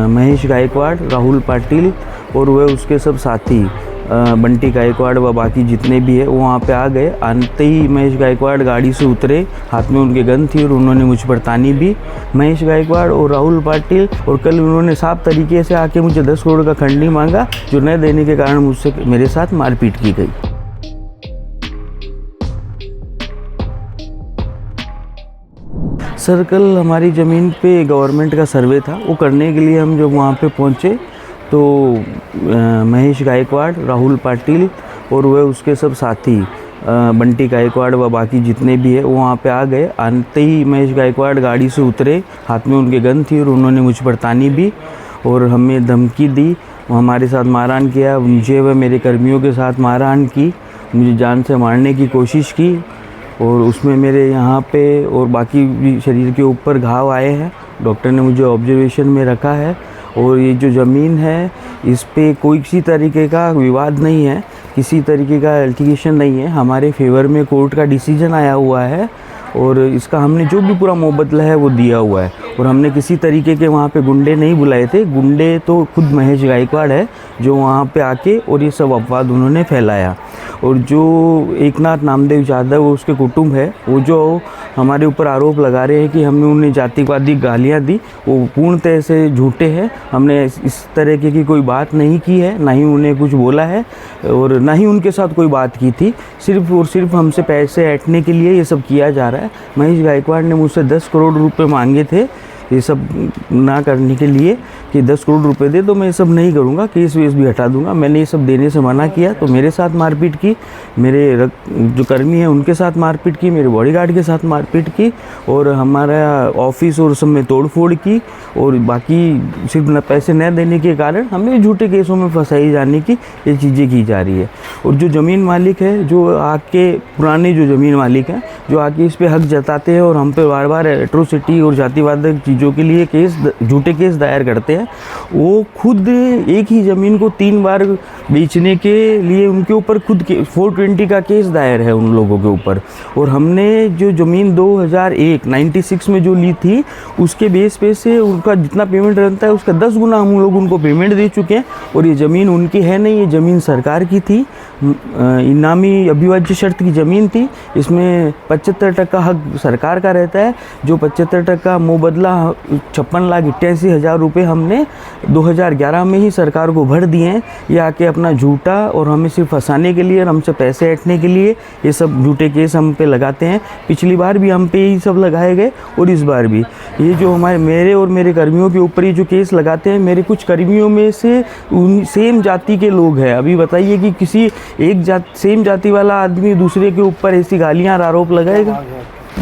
महेश गायकवाड़, राहुल पाटिल और वह उसके सब साथी बंटी गायकवाड़ व बाकी जितने भी है वो वहाँ पे आ गए। आते ही महेश गायकवाड़ गाड़ी से उतरे, हाथ में उनके गन थी और उन्होंने मुझ पर तानी भी। महेश गायकवाड़ और राहुल पाटिल और कल उन्होंने साफ तरीके से आके मुझे 10 करोड़ का खंडनी मांगा, जो न देने के कारण मुझसे मेरे साथ मारपीट की गई। सर कल हमारी ज़मीन पे गवर्नमेंट का सर्वे था, वो करने के लिए हम जब वहाँ पे पहुँचे तो महेश गायकवाड़, राहुल पाटिल और वह उसके सब साथी बंटी गायकवाड़ व बाकी जितने भी है वो वहाँ पे आ गए। आते ही महेश गायकवाड़ गाड़ी से उतरे, हाथ में उनके गन थी और उन्होंने मुझ पर तानी भी और हमें धमकी दी, हमारे साथ मारहान किया, मुझे व मेरे कर्मियों के साथ मारहान की, मुझे जान से मारने की कोशिश की और उसमें मेरे यहाँ पे और बाकी भी शरीर के ऊपर घाव आए हैं। डॉक्टर ने मुझे ऑब्जर्वेशन में रखा है और ये जो ज़मीन है इस पे कोई किसी तरीके का विवाद नहीं है, किसी तरीके का एलिगेशन नहीं है, हमारे फेवर में कोर्ट का डिसीजन आया हुआ है और इसका हमने जो भी पूरा मुबदला है वो दिया हुआ है और हमने किसी तरीके के वहाँ पे गुंडे नहीं बुलाए थे। गुंडे तो खुद महेश गायकवाड़ है जो वहाँ पे आके और ये सब अपवाद उन्होंने फैलाया। और जो एकनाथ नामदेव यादव उसके कुटुंब है वो जो हमारे ऊपर आरोप लगा रहे हैं कि हमने उन्हें जातिवादी गालियाँ दी, वो पूर्णतः से झूठे हैं। हमने इस तरीके की कोई बात नहीं की है, ना ही उन्हें कुछ बोला है और ना ही उनके साथ कोई बात की थी। सिर्फ और सिर्फ हमसे पैसे ऐंठने के लिए ये सब किया जा रहा है। महेश गायकवाड़ ने मुझसे 10 करोड़ रुपए मांगे थे ये सब ना करने के लिए कि 10 करोड़ रुपए दे, तो मैं ये सब नहीं करूँगा, केस वेस भी हटा दूंगा। मैंने ये सब देने से मना किया तो मेरे साथ मारपीट की, मेरे जो कर्मी हैं उनके साथ मारपीट की, मेरे बॉडीगार्ड के साथ मारपीट की और हमारा ऑफिस और सब में तोड़फोड़ की और बाकी सिर्फ पैसे न देने के कारण हमें झूठे केसों में फंसाई जाने की ये चीज़ें की जा रही है। और जो ज़मीन मालिक है, जो आके पुराने जो ज़मीन मालिक हैं जो आके इस पर हक जताते हैं और हम पे बार बार एट्रोसिटी और जातिवादक चीज़ों के लिए केस, झूठे केस दायर करते हैं, वो खुद एक ही ज़मीन को 3 बार बेचने के लिए उनके ऊपर खुद 420 का केस दायर है उन लोगों के ऊपर। और हमने जो ज़मीन 96 में जो ली थी उसके बेस पे से उनका जितना पेमेंट रहता है उसका 10 गुना हम लोग उनको पेमेंट दे चुके हैं और ये ज़मीन उनकी है नहीं, ये ज़मीन सरकार की थी, इनामी अभिवाज्य शर्त की ज़मीन थी। इसमें 75% हक सरकार का रहता है, जो 75% मुबदला 56,88,000 रुपये हमने 2011 में ही सरकार को भर दिए हैं। ये आके अपना झूठा और हमें सिर्फ फंसाने के लिए और हमसे पैसे ऐंठने के लिए ये सब झूठे केस हम पे लगाते हैं। पिछली बार भी हम पे ही सब लगाए गए और इस बार भी ये जो मेरे और मेरे कर्मियों के ऊपर ये जो केस लगाते हैं, मेरे कुछ कर्मियों में से सेम जाति के लोग हैं। अभी बताइए कि किसी सेम जाति वाला आदमी दूसरे के ऊपर ऐसी गालियाँ और आरोप लगाएगा?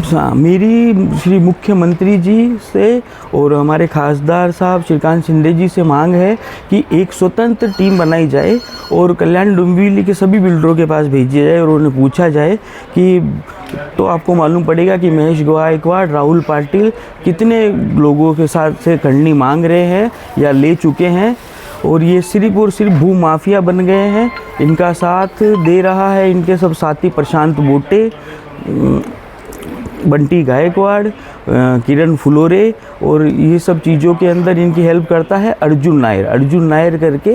हाँ, मेरी श्री मुख्यमंत्री जी से और हमारे खासदार साहब श्रीकांत शिंदे जी से मांग है कि एक स्वतंत्र टीम बनाई जाए और कल्याण डोंबिवली के सभी बिल्डरों के पास भेजी जाए और उन्हें पूछा जाए कि तो आपको मालूम पड़ेगा कि महेश गायकवाड़, राहुल पाटिल कितने लोगों के साथ से खंडनी मांग रहे हैं या ले चुके हैं और ये सिर्फ और सिर्फ भू माफिया बन गए हैं। इनका साथ दे रहा है इनके सब साथी प्रशांत बोटे, बंटी गायकवाड़, किरण फुलोरे और ये सब चीज़ों के अंदर इनकी हेल्प करता है अर्जुन नायर करके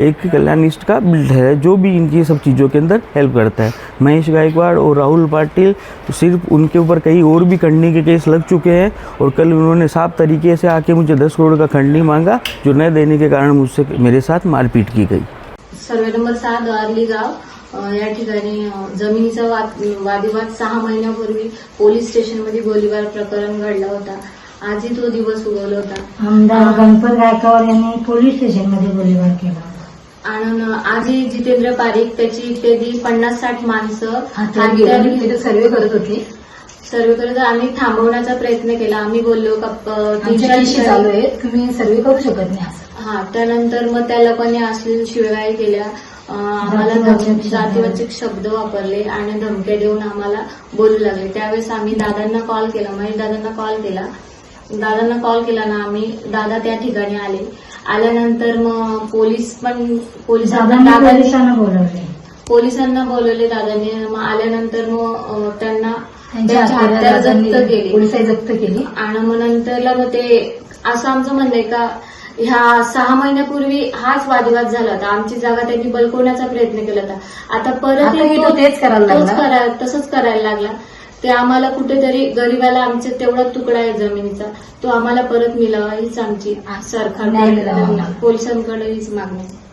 एक कल्याणिस्ट का बिल्डर है जो भी इनकी सब चीज़ों के अंदर हेल्प करता है। महेश गायकवाड़ और राहुल पाटिल तो सिर्फ उनके ऊपर कई और भी खंडनी के केस लग चुके हैं और कल उन्होंने साफ तरीके से आके मुझे 10 करोड़ का खंडनी मांगा, जो न देने के कारण मुझसे मेरे साथ मारपीट की गई। सर्वे नंबर 7 द्वारली गाव या ठिकाणी जमिनीचा वादविवाद 6 महिन्यापूर्वी पोलीस स्टेशनमध्ये गोळीबार प्रकरण घडला होता। आजही तो दिवस उगवला होता। आमदार गणपत गायकवाड यांनी पोलीस स्टेशनमध्ये गोळीबार केला आणि आजही जितेंद्र पारिक त्याची इत्यादी 50-60 माणसं सर्वे करत होते। सर्वे करत आम्ही थांबवण्याचा प्रयत्न केला। आम्ही बोललो का 300 चालू आहे, तुम्ही सर्वे करू शकत नाही असं। हा, त्यानंतर मग त्या लोकांनी अश्लील शिव्यागाळी केल्या, आम्हाला जातीवाचक शब्द वापरले आणि धमक्या देऊन आम्हाला बोलू लागले। त्यावेळेस आम्ही दादांना कॉल केला, महेश दादांना कॉल केला ना आम्ही, दादा त्या ठिकाणी आले। आल्यानंतर मग पोलिसांना बोलवले दादांनी। मग आल्यानंतर मग त्यांना हत्यार जप्त केली, पोलिसांनी जप्त केली आणि मग नंतरला मग ते असं आमचं म्हणणं आहे का ह्या 6 महिन्यापूर्वी हाच वादविवाद झाला होता. आमची जागा त्यांनी बलकवण्याचा प्रयत्न केला होता. आता परत आताही तो तो- तेच करायला तोच लागला. तसंच करायला लागला. ते आम्हाला कुठेतरी गरिबाला आमचे तेवढा तुकडा आहे जमिनीचा, तो आम्हाला परत मिळावा हीच आमची न्याय मिळावा. सरकार पोलिसांकडे हीच मागणी आहे.